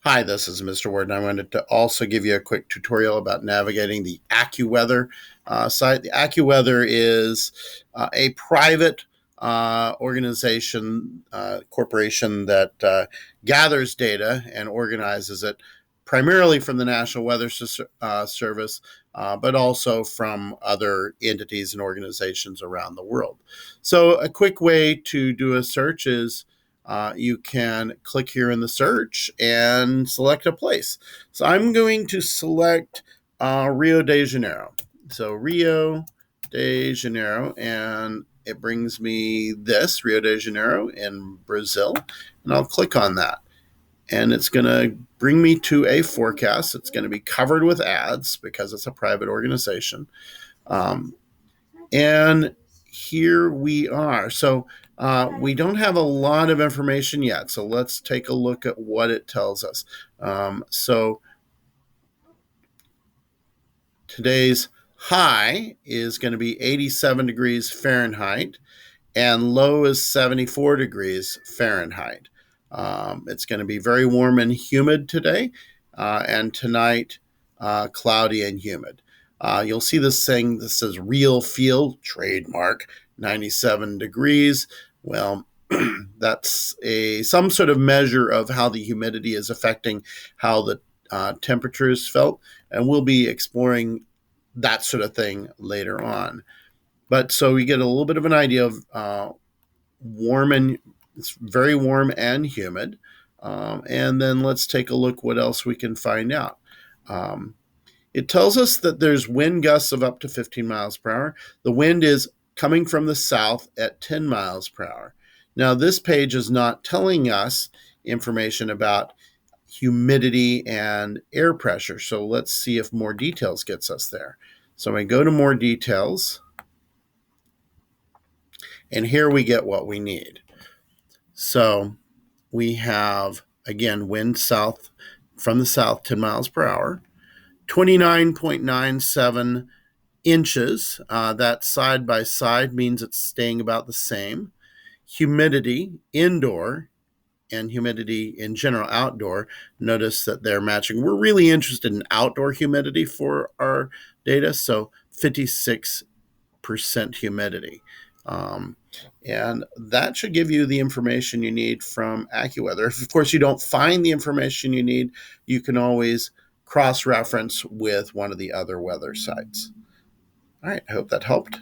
Hi, this is Mr. Ward, and I wanted to also give you a quick tutorial about navigating the Accuweather site. The Accuweather is a private organization, corporation that gathers data and organizes it primarily from the National Weather Service, but also from other entities and organizations around the world. So, a quick way to do a search is you can click here in the search and select a place. So I'm going to select Rio de Janeiro. So Rio de Janeiro, and it brings me this Rio de Janeiro in Brazil, and I'll click on that. And it's going to bring me to a forecast. It's going to be covered with ads because it's a private organization. Um, and here we are. So we don't have a lot of information yet. So let's take a look at what it tells us. So today's high is going to be 87 degrees Fahrenheit, and low is 74 degrees Fahrenheit. It's going to be very warm and humid today, and tonight, cloudy and humid. You'll see this thing that says real feel, trademark, 97 degrees. Well, that's some sort of measure of how the humidity is affecting how the temperature is felt, and we'll be exploring that sort of thing later on. But so we get a little bit of an idea of warm, and it's very warm and humid. And then let's take a look what else we can find out. It tells us that there's wind gusts of up to 15 miles per hour. The wind is coming from the south at 10 miles per hour. Now, this page is not telling us information about humidity and air pressure. So let's see if more details gets us there. So I go to more details, and here we get what we need. So we have, again, wind south from the south, 10 miles per hour, 29.97 inches. That side by side means it's staying about the same. Humidity indoor and humidity in general outdoor, notice that they're matching. We're really interested in outdoor humidity for our data, so 56% humidity. Um, and that should give you the information you need from AccuWeather. If, of course, you don't find the information you need, you can always cross-reference with one of the other weather sites. All right, I hope that helped.